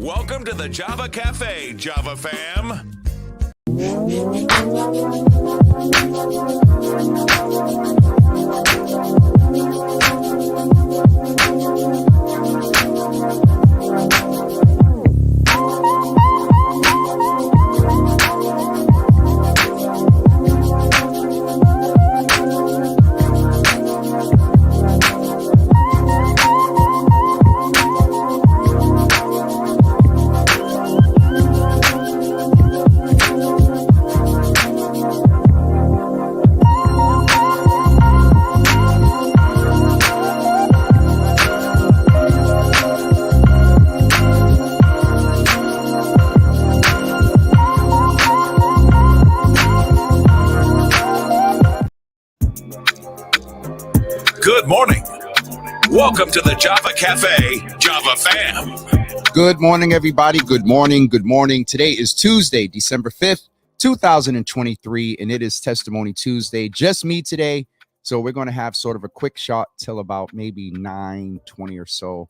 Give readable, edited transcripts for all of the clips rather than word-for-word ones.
Welcome to the Java Cafe, Java fam. Good morning. Welcome to the Java Cafe, Java fam. Good morning, everybody. Good morning. Good morning. Today is Tuesday, December 5th, 2023, and it is Testimony Tuesday. Just me today. So we're going to have sort of a quick shot till about maybe 9:20 or so.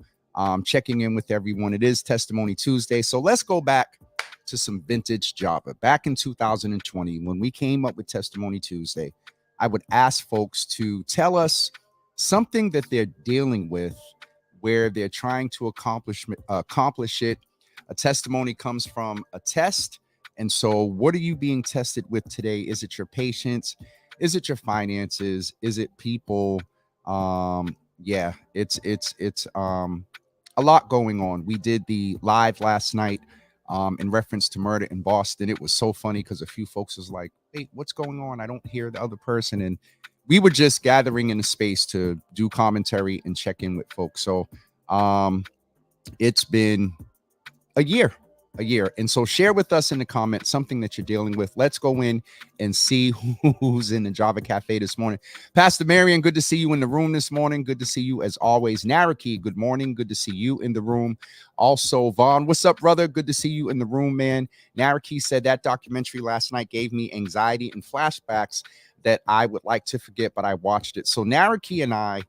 Checking in with everyone. It is Testimony Tuesday. So let's go back to some vintage Java. Back in 2020, when we came up with Testimony Tuesday, I would ask folks to tell us something that they're dealing with where they're trying to accomplish it. A testimony comes from a test. And so what are you being tested with today? Is it your patience? Is it your finances? Is it people? Yeah, it's a lot going on. We did the live last night in reference to murder in Boston. It was so funny because a few folks was like, hey, what's going on? I don't hear the other person. And we were just gathering in a space to do commentary and check in with folks. So it's been a year. And so share with us in the comments something that you're dealing with. Let's go in and see who's in the Java Cafe this morning. Pastor Marion, good to see you in the room this morning. Good to see you as always. Naraki, good morning. Good to see you in the room. Also, Vaughn, what's up, brother? Good to see you in the room, man. Naraki said that documentary last night gave me anxiety and flashbacks that I would like to forget, but I watched it. So Naraki and I,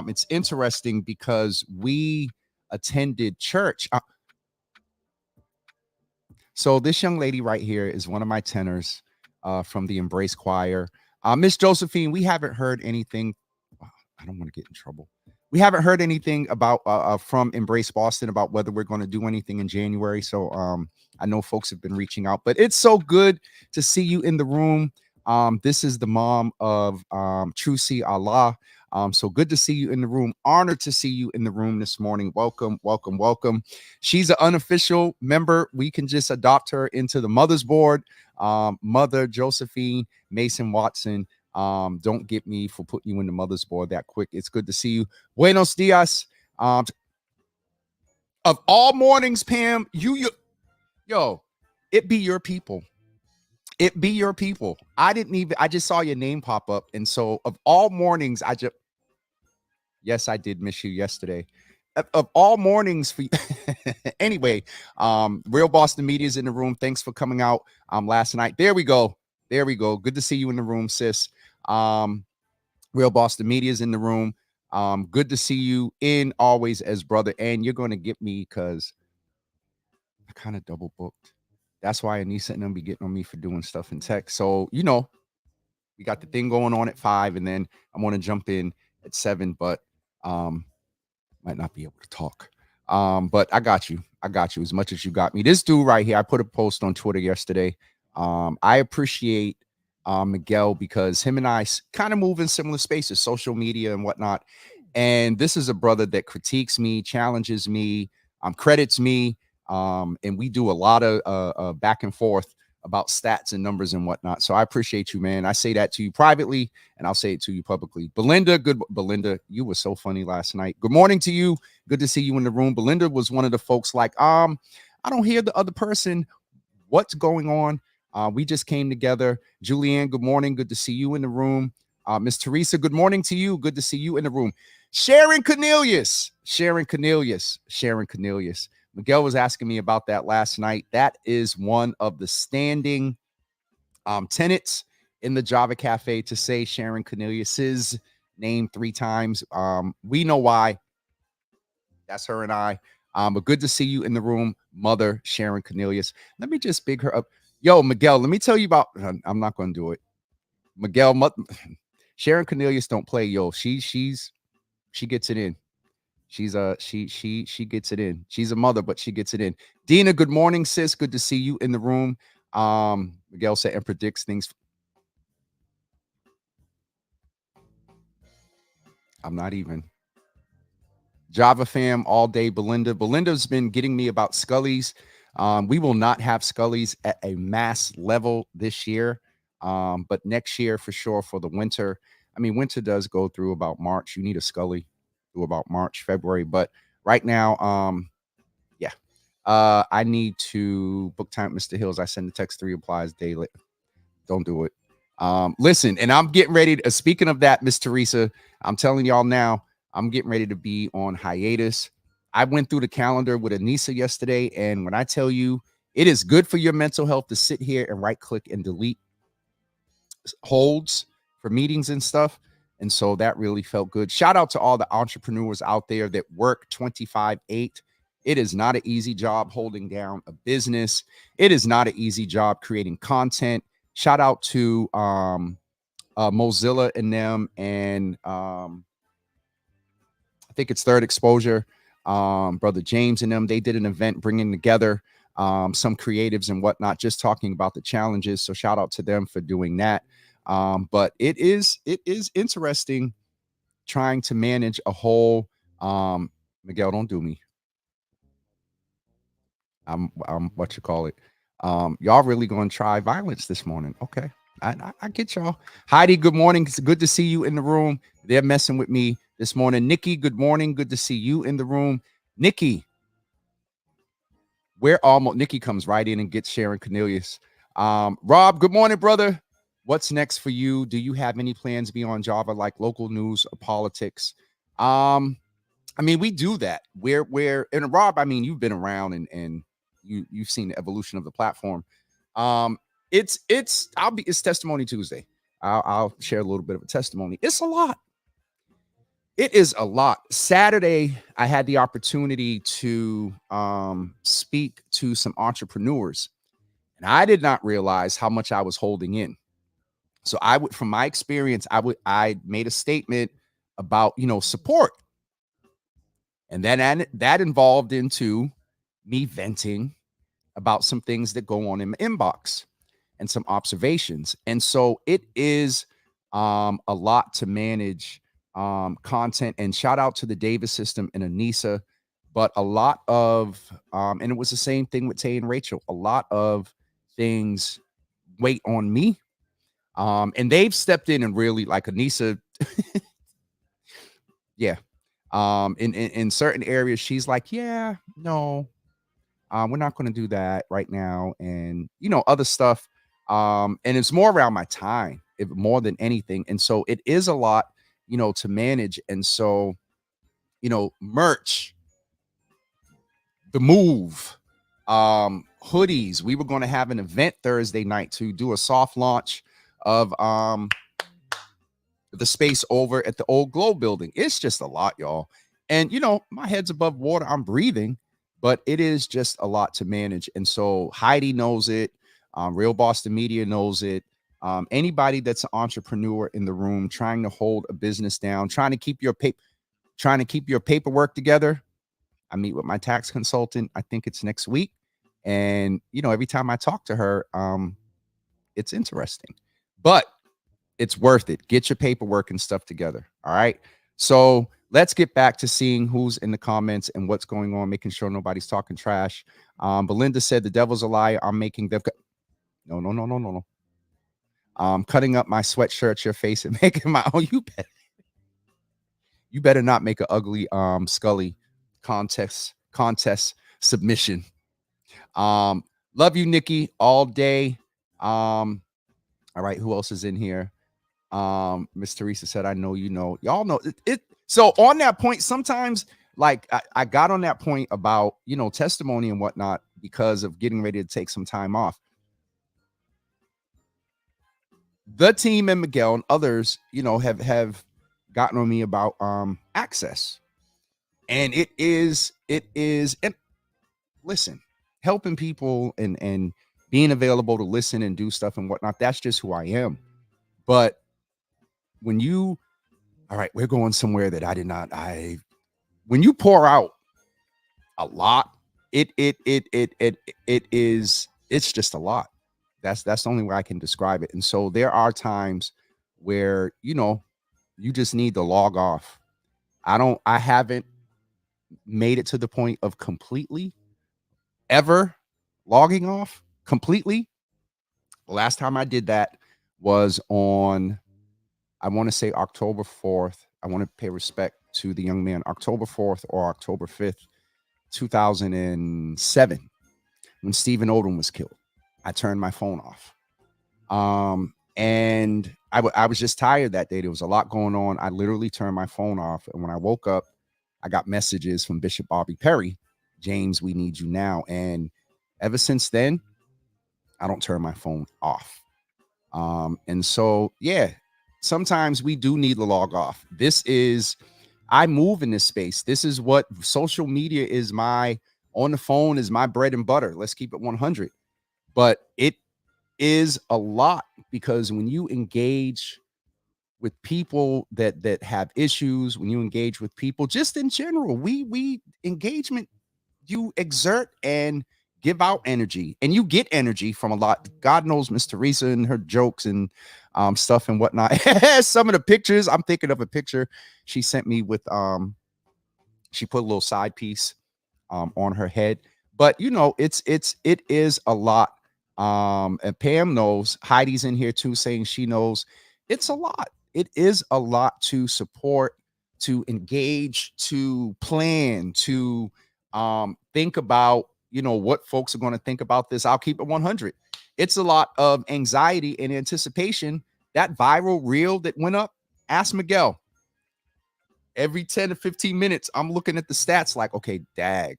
it's interesting because we attended church. So this young lady right here is one of my tenors from the Embrace Choir. Miss Josephine, we haven't heard anything. I don't want to get in trouble. We haven't heard anything about from Embrace Boston about whether we're going to do anything in January. So I know folks have been reaching out, but it's so good to see you in the room. This is the mom of Trucy Allah. So good to see you in the room. Honored to see you in the room this morning. Welcome, welcome, welcome. She's an unofficial member. We can just adopt her into the mother's board. Mother Josephine Mason Watson. Don't get me for putting you in the mother's board that quick. It's good to see you. Buenos dias. Of all mornings, Pam, yo, it be your people. It be your people. I just saw your name pop up. And so of all mornings, yes, I did miss you yesterday. Of all mornings for you. Anyway, Real Boston Media is in the room. Thanks for coming out last night. There we go. Good to see you in the room, sis. Real Boston Media is in the room. Good to see you in always as brother. And you're going to get me because I kind of double booked. That's why Anissa and them be getting on me for doing stuff in tech. So, we got the thing going on at 5, and then I'm going to jump in at 7, but might not be able to talk. But I got you as much as you got me. This dude right here, I put a post on Twitter yesterday. I appreciate Miguel because him and I kind of move in similar spaces, social media and whatnot. And this is a brother that critiques me, challenges me, credits me. And we do a lot of back and forth about stats and numbers and whatnot. So I appreciate you, man. I say that to you privately, and I'll say it to you publicly. Belinda, you were so funny last night. Good morning to you. Good to see you in the room. Belinda was one of the folks like, I don't hear the other person. What's going on? We just came together. Julianne, good morning. Good to see you in the room. Miss Teresa, good morning to you. Good to see you in the room. Sharon Cornelius. Miguel was asking me about that last night. That is one of the standing tenets in the Java Cafe to say Sharon Cornelius's name 3 times. We know why. That's her and I. But good to see you in the room, Mother Sharon Cornelius. Let me just big her up. Yo, Miguel, let me tell you about. I'm not going to do it. Miguel, Sharon Cornelius don't play. Yo, she gets it in. She gets it in. She's a mother, but she gets it in. Dina, good morning, sis. Good to see you in the room. Miguel said and predicts things. I'm not even. Java fam all day. Belinda's been getting me about Scully's. We will not have Scully's at a mass level this year, but next year for sure for the winter. I mean, winter does go through about March. You need a Scully through about March, February, but right now, yeah. I need to book time, Mr. Hills. I send the text 3 replies daily. Don't do it. Listen, and I'm getting ready to, speaking of that, Miss Teresa, I'm telling y'all now, I'm getting ready to be on hiatus. I went through the calendar with Anissa yesterday, and when I tell you it is good for your mental health to sit here and right click and delete holds for meetings and stuff. And so that really felt good. Shout out to all the entrepreneurs out there that work 25/8. It is not an easy job holding down a business. It is not an easy job creating content. Shout out to Mozilla and them, and I think it's Third Exposure, Brother James and them. They did an event bringing together some creatives and whatnot, just talking about the challenges. So shout out to them for doing that. But it is interesting trying to manage a whole. Miguel, don't do me. I'm what you call it. Y'all really gonna try violence this morning? Okay, I get y'all. Heidi, good morning. It's good to see you in the room. They're messing with me this morning. Nikki, good morning. Good to see you in the room. Nikki, we're almost. Nikki comes right in and gets Sharon Cornelius. Rob, good morning, brother. What's next for you? Do you have any plans beyond Java, like local news or politics? I mean, we do that. We're and Rob, I mean, you've been around and you've seen the evolution of the platform. It's Testimony Tuesday. I'll share a little bit of a testimony. It's a lot. It is a lot. Saturday, I had the opportunity to speak to some entrepreneurs, and I did not realize how much I was holding in. So I would, from my experience, I made a statement about support. And then that involved into me venting about some things that go on in my inbox and some observations. And so it is a lot to manage content. And shout out to the Davis system and Anissa. But a lot of, and it was the same thing with Tay and Rachel, a lot of things wait on me. And they've stepped in and really, like Anissa, yeah. In certain areas, she's like, yeah, no, we're not going to do that right now, and other stuff. And it's more around my time, more than anything. And so it is a lot, to manage. And so, merch, the move, hoodies. We were going to have an event Thursday night to do a soft launch of the space over at the old Globe building. It's just a lot, y'all. And my head's above water. I'm breathing, but it is just a lot to manage. And so Heidi knows it. Real Boston Media knows it. Anybody that's an entrepreneur in the room trying to hold a business down, trying to keep your paperwork together. I meet with my tax consultant. I think it's next week. And every time I talk to her, it's interesting. But it's worth it. Get your paperwork and stuff together. All right. So let's get back to seeing who's in the comments and what's going on, making sure nobody's talking trash. Belinda said the devil's a liar. I'm making them. No. Cutting up my sweatshirt, your face, and making my own. You better not make an ugly Scully contest submission. Love you, Nikki, all day. All right, who else is in here? Miss Teresa said, I know y'all know it. So on that point, sometimes like I got on that point about testimony and whatnot because of getting ready to take some time off. The team and Miguel and others, have gotten on me about access. And it is, and listen, helping people and being available to listen and do stuff and whatnot, that's just who I am. But when you, all right, we're going somewhere that I did not, when you pour out a lot, it's just a lot. That's the only way I can describe it. And so there are times where, you just need to log off. I haven't made it to the point of completely ever logging off completely. The last time I did that was on, I want to say October 4th. I want to pay respect to the young man, October 4th or October 5th, 2007, when Stephen Odom was killed. I turned my phone off. And I was just tired that day. There was a lot going on. I literally turned my phone off. And when I woke up, I got messages from Bishop Bobby Perry, James, we need you now. And ever since then, I don't turn my phone off. And so, yeah, sometimes we do need to log off. I move in this space. This is what social media is, on the phone is my bread and butter. Let's keep it 100. But it is a lot, because when you engage with people that have issues, when you engage with people just in general, we engagement, you exert and give out energy, and you get energy from a lot. God knows Miss Teresa and her jokes and stuff and whatnot. Some of the pictures, I'm thinking of a picture she sent me with she put a little side piece on her head. But it is a lot. And Pam knows, Heidi's in here too, saying she knows it's a lot. It is a lot to support, to engage, to plan, to think about, what folks are going to think about this. I'll keep it 100. It's a lot of anxiety and anticipation. That viral reel that went up, ask Miguel. Every 10 to 15 minutes, I'm looking at the stats like, okay, dag.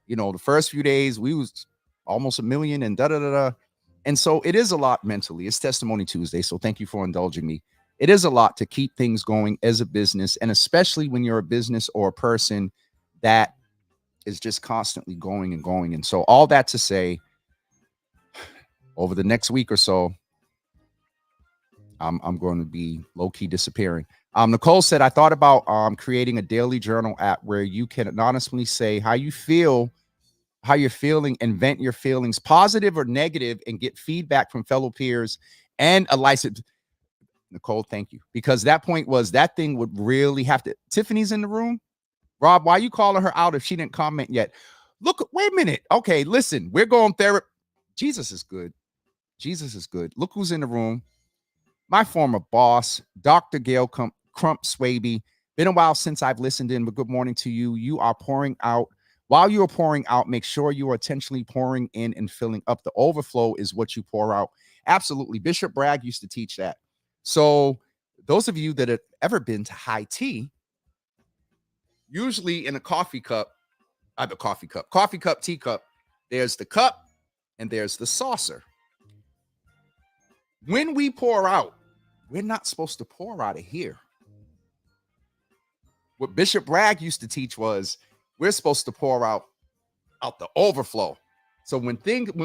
The first few days we was almost 1 million and da da da da. And so it is a lot mentally. It's Testimony Tuesday, so thank you for indulging me. It is a lot to keep things going as a business, and especially when you're a business or a person that is just constantly going and going. And so all that to say, over the next week or so, I'm going to be low-key disappearing. Nicole said, I thought about creating a daily journal app where you can anonymously say how you feel, how you're feeling, and vent your feelings, positive or negative, and get feedback from fellow peers and a license. Nicole, thank you. Because that point was, that thing would really have to. Tiffany's in the room. Rob, why are you calling her out if she didn't comment yet? Look, wait a minute. Okay, listen, we're going therapy. Jesus is good. Jesus is good. Look who's in the room. My former boss, Dr. Gail Crump Swaby. Been a while since I've listened in, but good morning to you. You are pouring out. While you are pouring out, make sure you are intentionally pouring in and filling up. The overflow is what you pour out. Absolutely. Bishop Bragg used to teach that. So those of you that have ever been to high tea, usually in a coffee cup, teacup, there's the cup and there's the saucer. When we pour out, we're not supposed to pour out of here. What Bishop Bragg used to teach was we're supposed to pour out the overflow. So when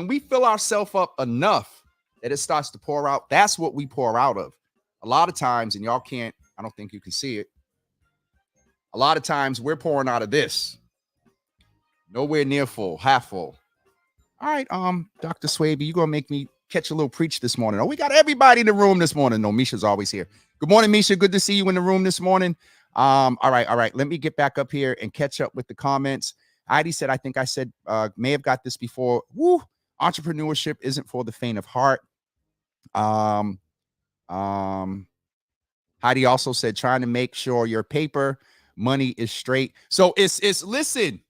we fill ourselves up enough that it starts to pour out, that's what we pour out of. A lot of times, and y'all can't, I don't think you can see it. A lot of times we're pouring out of this. Nowhere near full, half full. All right, Dr. Swaby, you gonna make me catch a little preach this morning. Oh, we got everybody in the room this morning. No, Misha's always here. Good morning, Misha. Good to see you in the room this morning. All right. Let me get back up here and catch up with the comments. Heidi said, I think I said, may have got this before. Woo, entrepreneurship isn't for the faint of heart. Heidi also said, trying to make sure your paper money is straight. So listen,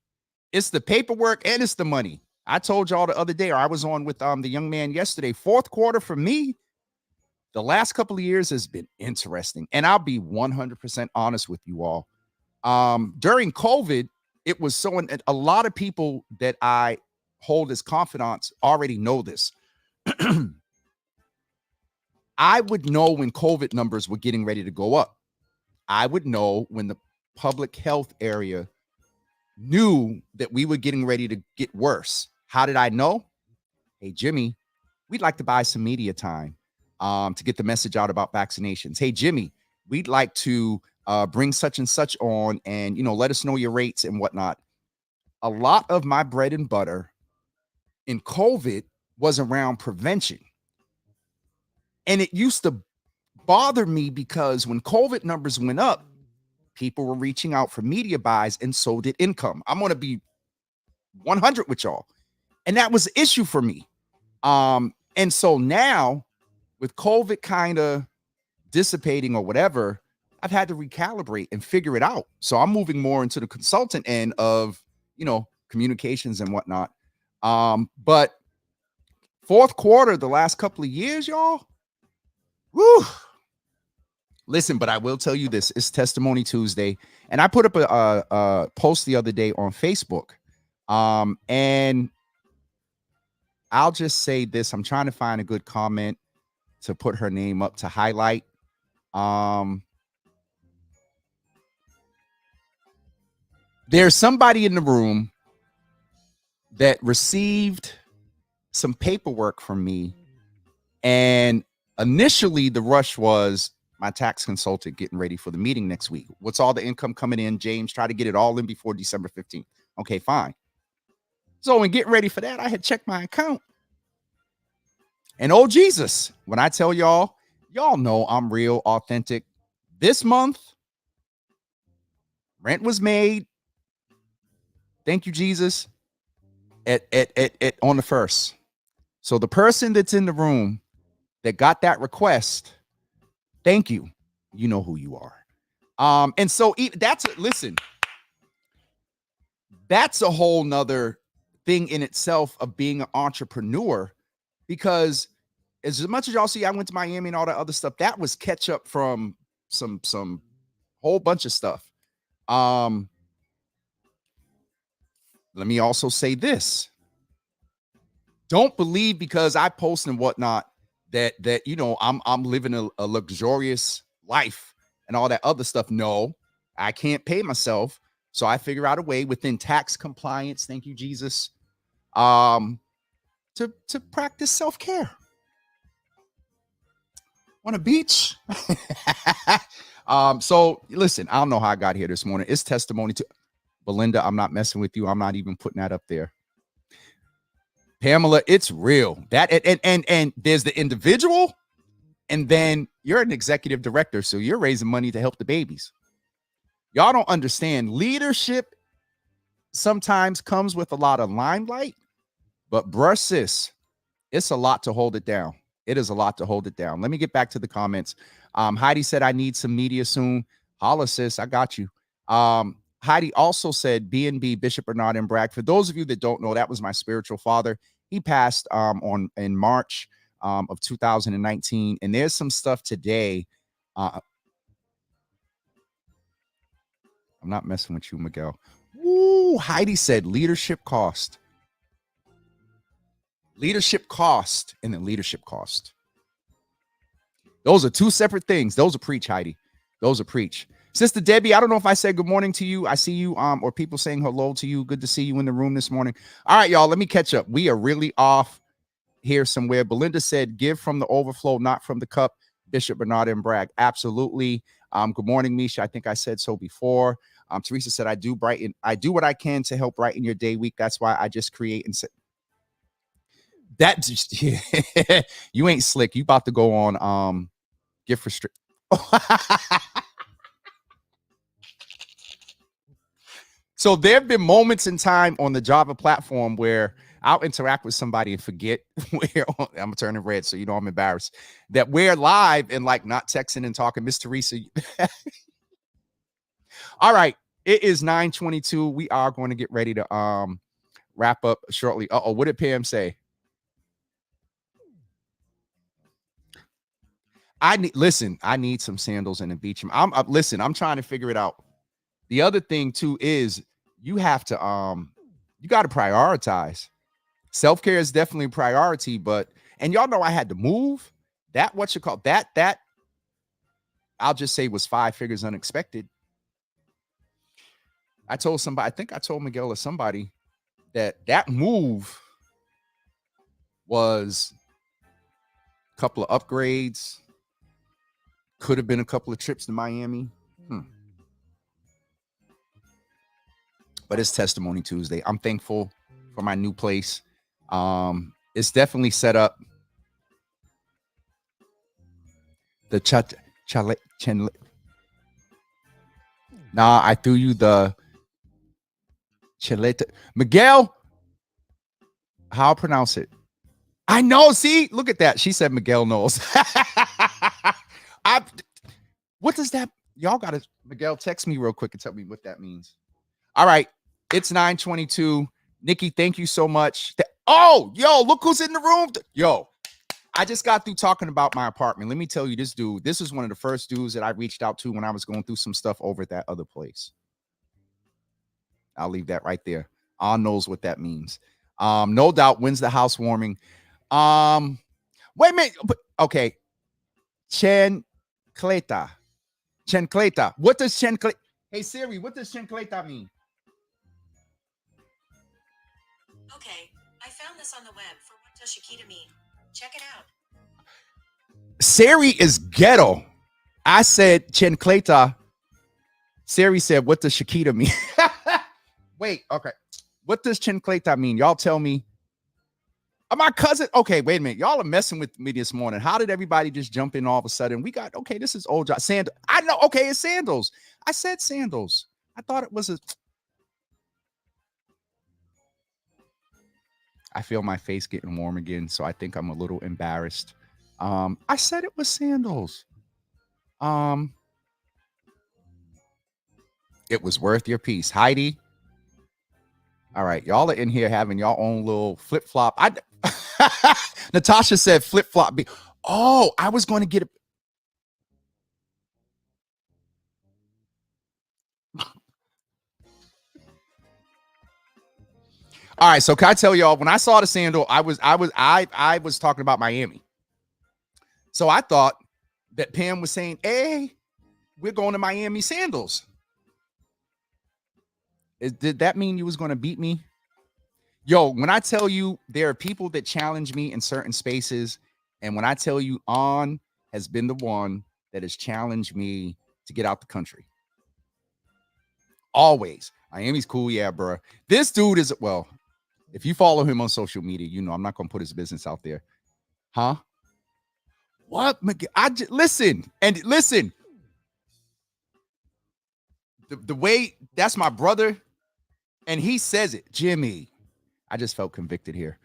it's the paperwork and it's the money. I told y'all the other day, or I was on with the young man yesterday. Fourth quarter for me, the last couple of years has been interesting. And I'll be 100% honest with you all. During COVID, it was a lot of people that I hold as confidants already know this. I would know when COVID numbers were getting ready to go up. I would know when the public health area knew that we were getting ready to get worse. How did I know? Hey, Jimmy, we'd like to buy some media time to get the message out about vaccinations. Hey, Jimmy, we'd like to bring such and such on and, let us know your rates and whatnot. A lot of my bread and butter in COVID was around prevention. And it used to bother me because when COVID numbers went up, people were reaching out for media buys and so did income. I'm going to be 100 with y'all. And that was an issue for me. And so now with COVID kind of dissipating or whatever, I've had to recalibrate and figure it out. So I'm moving more into the consultant end of, communications and whatnot. But fourth quarter, the last couple of years, y'all, whew. Listen, but I will tell you this, it's Testimony Tuesday. And I put up a post the other day on Facebook. And I'll just say this, I'm trying to find a good comment to put her name up to highlight. There's somebody in the room that received some paperwork from me. And initially the rush was my tax consultant getting ready for the meeting next week. What's all the income coming in, James? Try to get it all in before December 15th. Okay, fine. So in getting ready for that, I had checked my account. And oh, Jesus, when I tell y'all know I'm real authentic. This month, rent was made. Thank you, Jesus. At on the 1st. So the person that's in the room that got that request, thank you. You know who you are. And so listen, that's a whole nother thing in itself of being an entrepreneur, because as much as y'all see, I went to Miami and all that other stuff, that was catch up from some whole bunch of stuff. Let me also say this. Don't believe because I post and whatnot that I'm living a luxurious life and all that other stuff. No, I can't pay myself. So I figure out a way within tax compliance, thank you, Jesus, to practice self-care on a beach. So listen, I don't know how I got here this morning. It's testimony to Belinda. I'm not messing with you. I'm not even putting that up there. Pamela, it's real. That and there's the individual, and then you're an executive director, so you're raising money to help the babies. Y'all don't understand. Leadership sometimes comes with a lot of limelight, but bruh, sis, it's a lot to hold it down. It is a lot to hold it down. Let me get back to the comments. Heidi said, I need some media soon. Holla, sis, I got you. Heidi also said B&B, Bishop Bernard and Bragg. For those of you that don't know, that was my spiritual father. He passed in March of 2019. And there's some stuff today. I'm not messing with you, Miguel. Ooh, Heidi said leadership cost. Leadership cost and then leadership cost. Those are two separate things. Those are preach, Heidi. Those are preach. Sister Debbie, I don't know if I said good morning to you. I see you, or people saying hello to you. Good to see you in the room this morning. All right, y'all, let me catch up. We are really off here somewhere. Belinda said, give from the overflow, not from the cup. Bishop Bernard and Bragg. Absolutely. Good morning, Misha. I think I said so before. Teresa said, I do what I can to help brighten your day week. That's why I just create and say that just, you ain't slick. You about to go on gift restrict. So there have been moments in time on the Java platform where I'll interact with somebody and forget I'm turning red, so I'm embarrassed that we're live and like not texting and talking. Miss Teresa. All right, it is 9:22. We are going to get ready to wrap up shortly. What did Pam say? I need some sandals and a beach. I'm trying to figure it out. The other thing too is you have to you got to prioritize. Self-care is definitely a priority, and y'all know I had to move. That I'll just say was 5 figures unexpected. I told somebody, I think I told Miguel or somebody that move was a couple of upgrades, could have been a couple of trips to Miami. But it's Testimony Tuesday. I'm thankful for my new place. It's definitely set up. The Nah, I threw you the chileta. Miguel, how I pronounce it? I know. See, look at that. She said Miguel knows. What does that? Y'all got to, Miguel, text me real quick and tell me what that means. All right. It's 9:22. Nikki, thank you so much. Oh, yo, look who's in the room. Yo, I just got through talking about my apartment. Let me tell you, this dude, this is one of the first dudes that I reached out to when I was going through some stuff over at that other place. I'll leave that right there. On knows what that means. No doubt. When's the housewarming? Wait a minute. Okay. Chancleta. What does chancleta? Hey Siri, what does chancleta mean? Okay, I found this on the web for what does Shakita mean. Check it out. Siri is ghetto. I said chancleta. Siri said, what does Shakita mean? Wait, okay. What does chancleta mean? Y'all tell me. My cousin. Okay, wait a minute. Y'all are messing with me this morning. How did everybody just jump in all of a sudden? We got, okay, this is old job. Sandals. I know. Okay, it's sandals. I said sandals. I thought it was a. I feel my face getting warm again, so I think I'm a little embarrassed. I said it was sandals. It was worth your piece. Heidi. All right, y'all are in here having y'all own little flip-flop. Natasha said flip-flop. Oh, I was going to get it. All right, so can I tell y'all, when I saw the sandal, I was talking about Miami. So I thought that Pam was saying, hey, we're going to Miami sandals. Did that mean you was going to beat me? Yo, when I tell you there are people that challenge me in certain spaces, and when I tell you On has been the one that has challenged me to get out the country. Always. Miami's cool, yeah, bro. This dude is, well, if you follow him on social media, you know I'm not going to put his business out there. Huh? What? Listen. The way, that's my brother, and he says it. Jimmy. I just felt convicted here.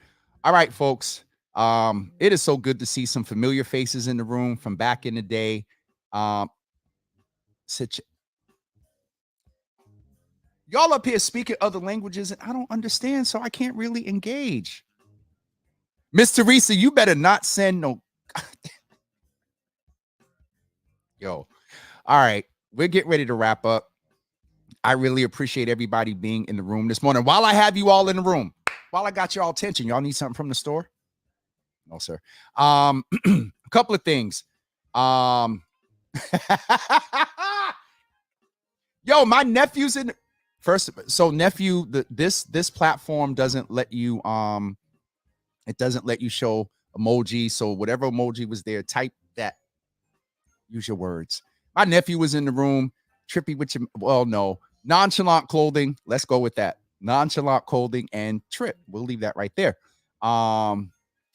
All right, folks. It is so good to see some familiar faces in the room from back in the day. Y'all up here speaking other languages, and I don't understand, so I can't really engage. Miss Teresa, you better not send no. Yo. All right. We're getting ready to wrap up. I really appreciate everybody being in the room this morning. While I have you all in the room, while I got your attention, y'all need something from the store? No, sir. A couple of things. Yo, my nephew's in. First, so nephew, this platform doesn't let you it doesn't let you show emoji. So whatever emoji was there, type that. Use your words. My nephew was in the room. Trippy with your, well, no, nonchalant clothing. Let's go with that. Nonchalant clothing and trip. We'll leave that right there.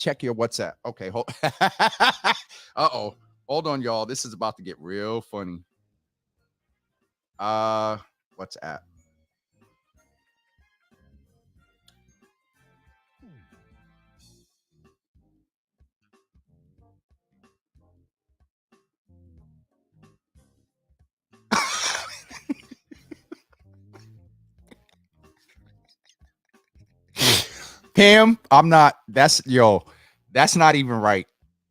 Check your WhatsApp. Okay. Uh-oh. Hold on, y'all. This is about to get real funny. WhatsApp. Pam, I'm not. That's not even right.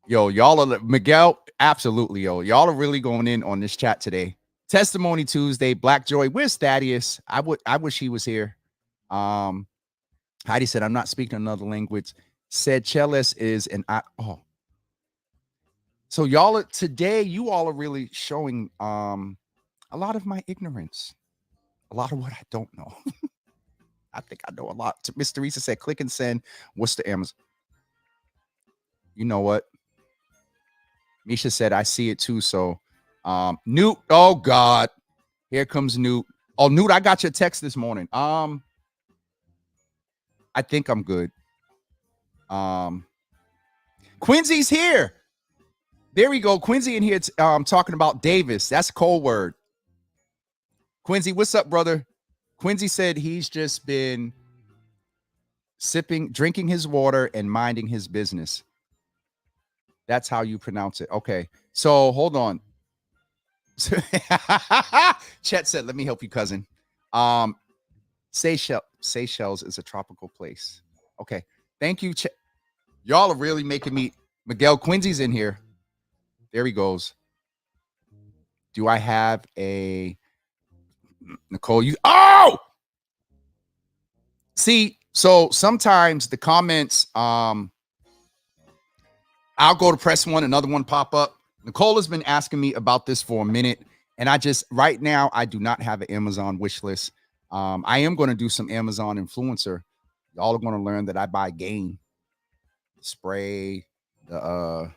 Yo, y'all are Miguel. Absolutely, yo. Y'all are really going in on this chat today. Testimony Tuesday, Black Joy. Where's Thaddeus? I wish he was here. Heidi said, I'm not speaking another language. Said Chelis is an oh. So y'all are today, you all are really showing a lot of my ignorance. a lot of what I don't know. I think I know a lot. Miss Teresa said, click and send. What's the Amazon? You know what? Misha said, I see it too. So, Newt, oh God, here comes Newt. Oh, Newt, I got your text this morning. I think I'm good. Quincy's here. There we go. Quincy in here talking about Davis. That's a cold word. Quincy, what's up, brother? Quincy said he's just been drinking his water and minding his business. That's how you pronounce it. Okay. So hold on. Chet said, let me help you, cousin. Seychelles is a tropical place. Okay. Thank you, Chet. Y'all are really making me. Miguel Quincy's in here. There he goes. Do I have a Nicole? See, so sometimes the comments, I'll go to press one, another one pop up. Nicole has been asking me about this for a minute, and right now, I do not have an Amazon wish list. I am going to do some Amazon influencer. Y'all are going to learn that I buy Gain spray, the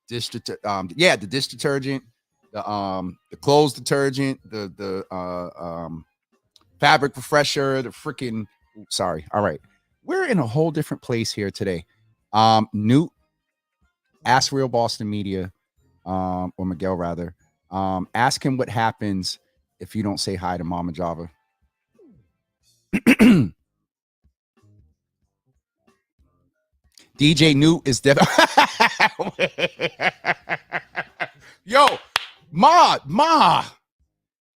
dish detergent, the dish detergent, the clothes detergent, the fabric refresher, the freaking. Sorry. All right, we're in a whole different place here today. Newt, ask Real Boston Media, or Miguel rather. Ask him what happens if you don't say hi to Mama Java. DJ Newt is dead. Yo, Ma.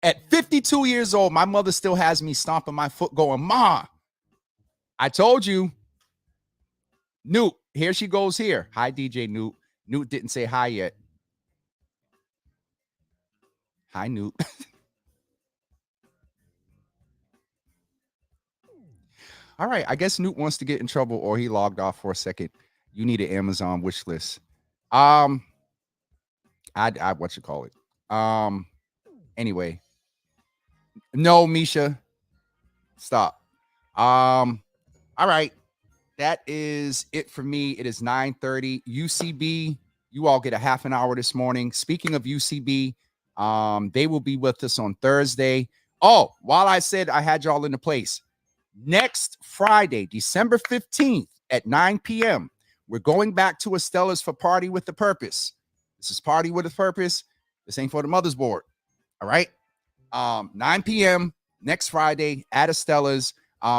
At 52 years old, my mother still has me stomping my foot going, Ma, I told you. Newt, here she goes here. Hi, DJ Newt. Newt didn't say hi yet. Hi, Newt. All right, I guess Newt wants to get in trouble or he logged off for a second. You need an Amazon wish list. I what you call it. Anyway. No, Misha. Stop. All right. That is it for me. It is 9:30. UCB, you all get a half an hour this morning. Speaking of UCB, they will be with us on Thursday. Oh, while I said I had y'all in the place, next Friday, December 15th at 9 p.m., we're going back to Estella's for Party with the Purpose. This is Party with a Purpose. This ain't for the mother's board. All right. 9 p.m. next Friday at Estella's.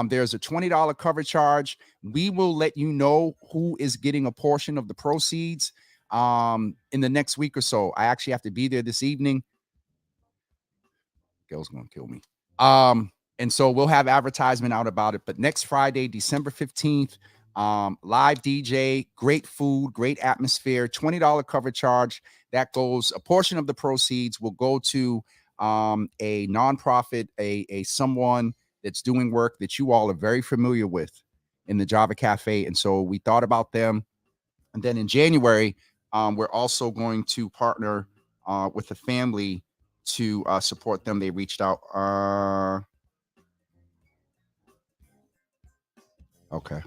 There's a $20 cover charge. We will let you know who is getting a portion of the proceeds in the next week or so. I actually have to be there this evening. Girl's gonna kill me. And so we'll have advertisement out about it. But next Friday, December 15th, live DJ, great food, great atmosphere, $20 cover charge. That goes, a portion of the proceeds will go to a nonprofit, a someone that's doing work that you all are very familiar with in the Java Cafe. And so we thought about them. And then in January, we're also going to partner with the family to support them. They reached out. Okay.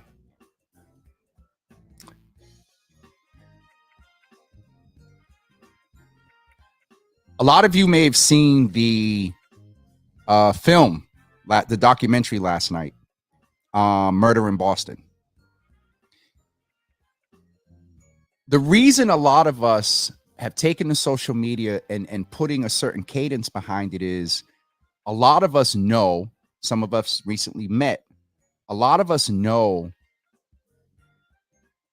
A lot of you may have seen the film, the documentary last night, Murder in Boston. The reason a lot of us have taken to social media and putting a certain cadence behind it is a lot of us know, some of us recently met, a lot of us know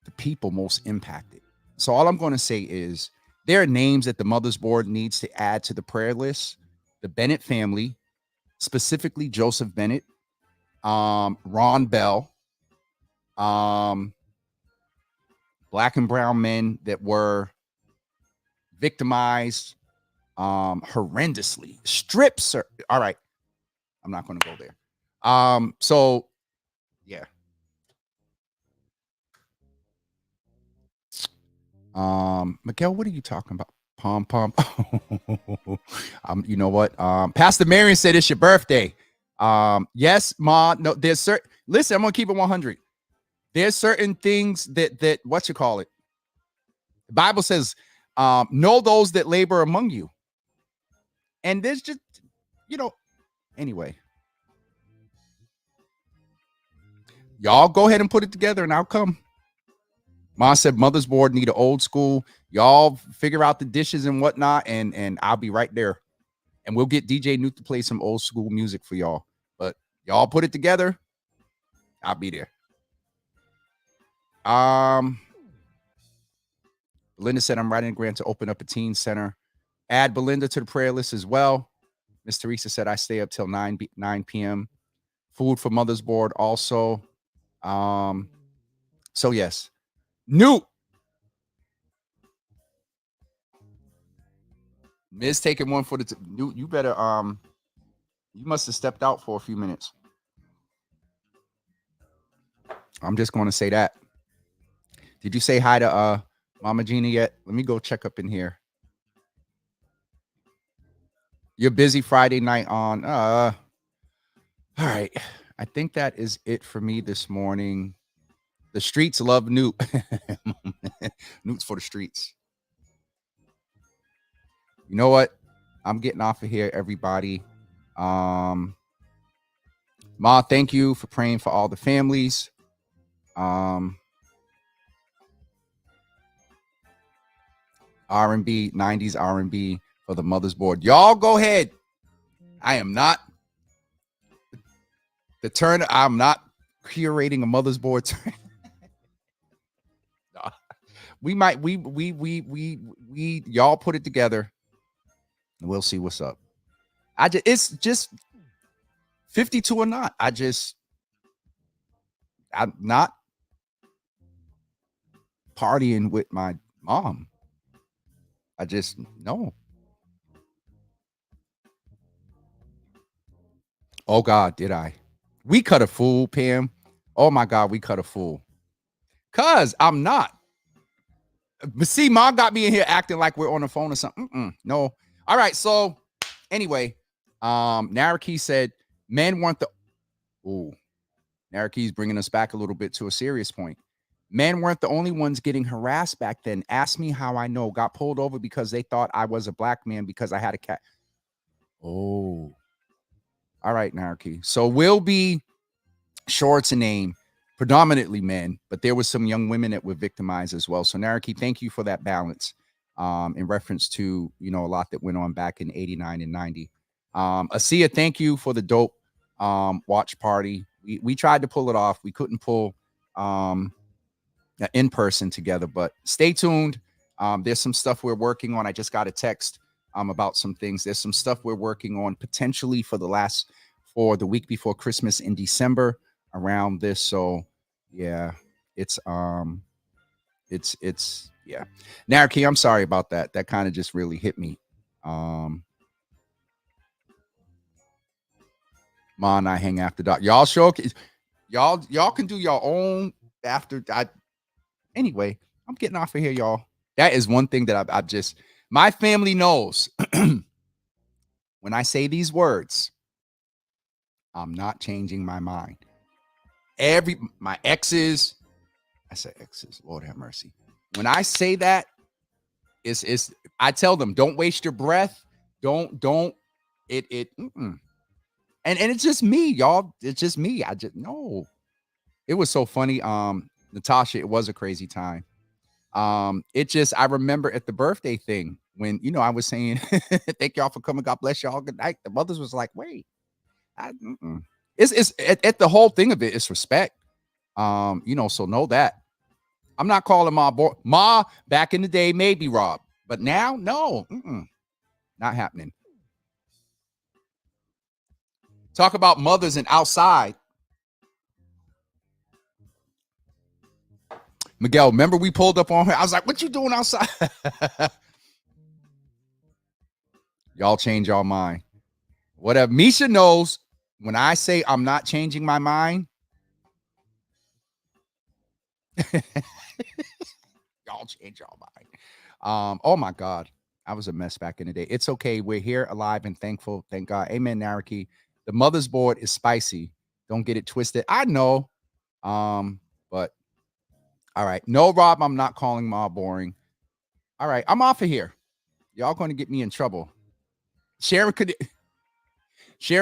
the people most impacted. So all I'm going to say is there are names that the Mother's Board needs to add to the prayer list. The Bennett family, specifically Joseph Bennett, Ron Bell, Black and brown men that were victimized horrendously. Strips are all right. I'm not going to go there. So yeah. Miguel, what are you talking about? Pom pom. You know what? Pastor Marion said it's your birthday. Yes, Ma. No, there's certain. Listen, I'm gonna keep it 100. There's certain things that what you call it. The Bible says, know those that labor among you. And there's just, anyway. Y'all go ahead and put it together and I'll come. Ma said mother's board need an old school. Y'all figure out the dishes and whatnot, and I'll be right there. And we'll get DJ Nuke to play some old school music for y'all. But y'all put it together, I'll be there. Belinda said I'm writing a grant to open up a teen center. Add Belinda to the prayer list as well. Miss Teresa said I stay up till 9 p.m. Food for mother's board also. So yes. Nuke. Miz taking one for the Nuke. You better you must have stepped out for a few minutes. I'm just going to say that. Did you say hi to Mama Gina yet? Let me go check up in here. You're busy Friday night on. All right. I think that is it for me this morning. The streets love Nuke. Nuke's for the streets. You know what? I'm getting off of here, everybody. Ma, thank you for praying for all the families. R&B, 90s R&B for the mother's board. Y'all go ahead. I am not the turn. I'm not curating a mother's board. We y'all put it together and we'll see what's up. It's just 52 or not. I'm not partying with my mom. No. Oh God, did I? We cut a fool, Pam. Oh my God, we cut a fool. Cause I'm not. But see, Mom got me in here acting like we're on the phone or something. No. All right. So anyway, Naraki said men weren't the. Ooh, Naraki's bringing us back a little bit to a serious point. Men weren't the only ones getting harassed back then. Ask me how I know. Got pulled over because they thought I was a black man because I had a cat. Oh. All right, Naraki. So we'll be sure to name predominantly men, but there was some young women that were victimized as well. So Naraki, thank you for that balance in reference to, a lot that went on back in 89 and 90. Asia, thank you for the dope watch party. We tried to pull it off. We couldn't pull in person together, but stay tuned. There's some stuff we're working on. I just got a text about some things. There's some stuff we're working on potentially for the week before Christmas in December around this. So yeah, it's yeah. Naraki, I'm sorry about that. That kind of just really hit me. Ma and I hang after dark. Y'all sure y'all can do your own after anyway. I'm getting off of here, y'all. That is one thing that I've just my family knows when I say these words, I'm not changing my mind. My exes, I say exes, Lord have mercy. When I say that, it's I tell them, don't waste your breath. Don't and it's just me, y'all. It's just me. No. It was so funny. Natasha, it was a crazy time. I remember at the birthday thing when, I was saying, thank y'all for coming. God bless y'all. Good night. The mothers was like, wait, it's at the whole thing of it. It's respect. So know that. I'm not calling Ma back in the day, maybe Rob, but now, no, not happening. Talk about mothers and outside. Miguel, remember we pulled up on her? I was like, what you doing outside? Y'all change y'all mind. Whatever. Misha knows when I say I'm not changing my mind, y'all change y'all mind. Oh my God. I was a mess back in the day. It's okay. We're here alive and thankful. Thank God. Amen, Naraki. The mother's board is spicy. Don't get it twisted. I know. But all right. No, Rob, I'm not calling Ma boring. All right. I'm off of here. Y'all going to get me in trouble. Sharon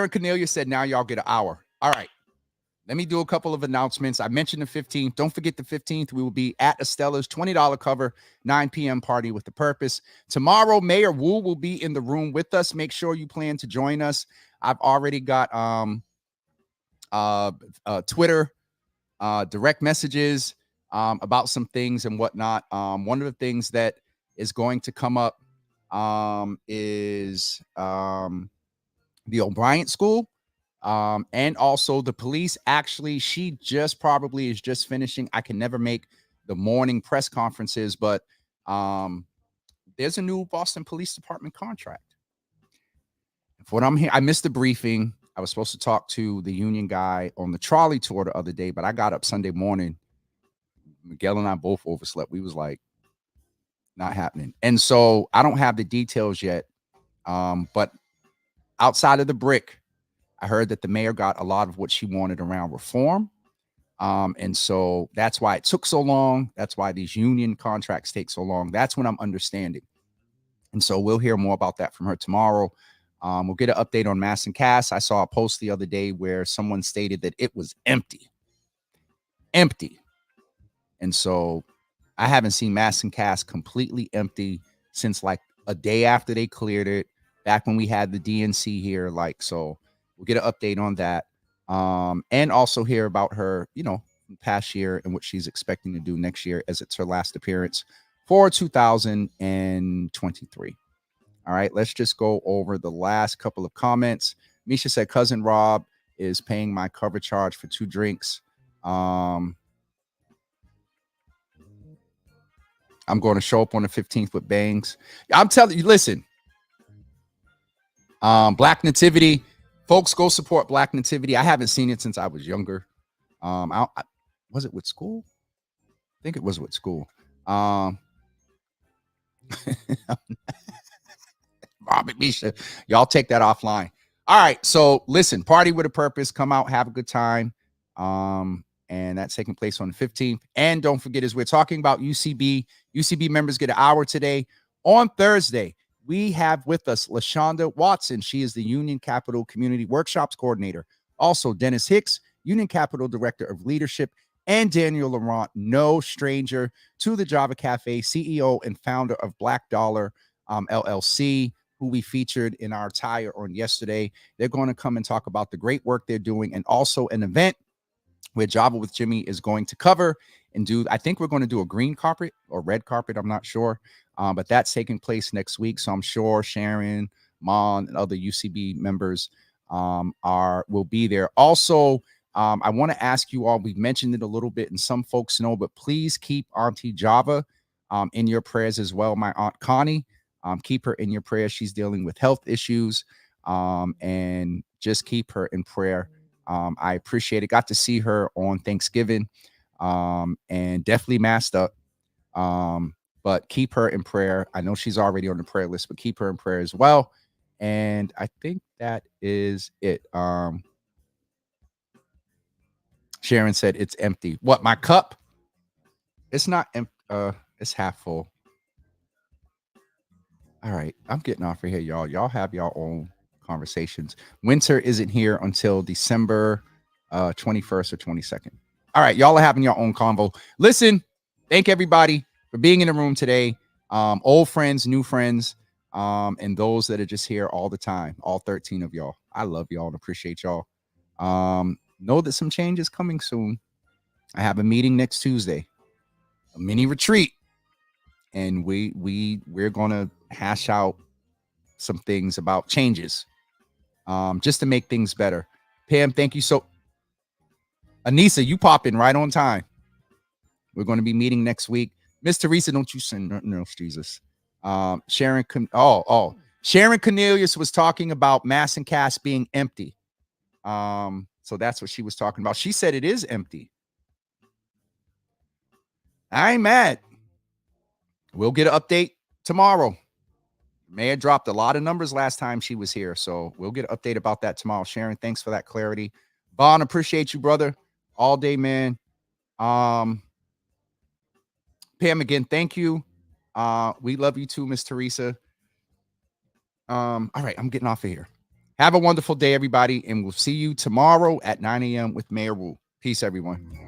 Cornelia said, now y'all get an hour. All right. Let me do a couple of announcements. I mentioned the 15th. Don't forget the 15th. We will be at Estella's $20 cover, 9 p.m. party with the purpose. Tomorrow, Mayor Wu will be in the room with us. Make sure you plan to join us. I've already got Twitter, direct messages about some things and whatnot. One of the things that is going to come up is the O'Brien School. And also the police. Actually, she just probably is just finishing. I can never make the morning press conferences, but there's a new Boston Police Department contract. For what I'm here, I missed the briefing. I was supposed to talk to the union guy on the trolley tour the other day, but I got up Sunday morning. Miguel and I both overslept. We was like, not happening. And so I don't have the details yet. But outside of the brick, I heard that the mayor got a lot of what she wanted around reform. And so that's why it took so long. That's why these union contracts take so long. That's what I'm understanding. And so we'll hear more about that from her tomorrow. We'll get an update on Mass and Cass. I saw a post the other day where someone stated that it was empty. And so I haven't seen Mass and Cass completely empty since like a day after they cleared it, back when we had the DNC here. Like, so we'll get an update on that. And also hear about her, past year and what she's expecting to do next year, as it's her last appearance for 2023. All right, let's just go over the last couple of comments. Misha said, cousin Rob is paying my cover charge for 2 drinks. I'm going to show up on the 15th with bangs. I'm telling you, listen, Black Nativity, folks, go support Black Nativity. I haven't seen it since I was younger. Was it with school? I think it was with school. Misha, y'all take that offline. All right, so listen, party with a purpose. Come out, have a good time. And that's taking place on the 15th. And don't forget, as we're talking about UCB members get an hour today. On Thursday, we have with us LaShonda Watson. She is the Union Capital Community Workshops Coordinator. Also, Dennis Hicks, Union Capital Director of Leadership, and Daniel Laurent, no stranger to the Java Cafe, CEO and founder of Black Dollar LLC, who we featured in our attire on yesterday. They're going to come and talk about the great work they're doing, and also an event where Java with Jimmy is going to cover and do, I think we're going to do a green carpet or red carpet. I'm not sure. But that's taking place next week. So I'm sure Sharon, Mon, and other UCB members will be there. Also, I want to ask you all, we've mentioned it a little bit and some folks know, but please keep Auntie Java in your prayers as well. My Aunt Connie, keep her in your prayers. She's dealing with health issues, and just keep her in prayer. I appreciate it. Got to see her on Thanksgiving, and definitely masked up. But keep her in prayer. I know she's already on the prayer list, but keep her in prayer as well. And I think that is it. Sharon said it's empty. What, my cup? It's not empty. It's half full. All right, I'm getting off of here, y'all. Y'all have your own conversations. Winter isn't here until December 21st or 22nd. All right, y'all are having your own convo. Listen, thank everybody for being in the room today. Old friends, new friends, and those that are just here all the time. All 13 of y'all. I love y'all and appreciate y'all. Know that some change is coming soon. I have a meeting next Tuesday, a mini retreat, and we're gonna hash out some things about changes, just to make things better. Pam, thank you so. Anissa, you pop in right on time. We're going to be meeting next week. Miss Teresa, don't you send nothing else, Jesus. Sharon Cornelius was talking about Mass and Cass being empty. So that's what she was talking about. She said it is empty. I ain't mad. We'll get an update tomorrow. Maya dropped a lot of numbers last time she was here, so we'll get an update about that tomorrow. Sharon, thanks for that clarity. Vaughn, appreciate you, brother, all day, man. Pam, again, thank you. We love you too, Miss Teresa. All right, I'm getting off of here. Have a wonderful day, everybody, and we'll see you tomorrow at 9 a.m. with Mayor Wu. Peace, everyone.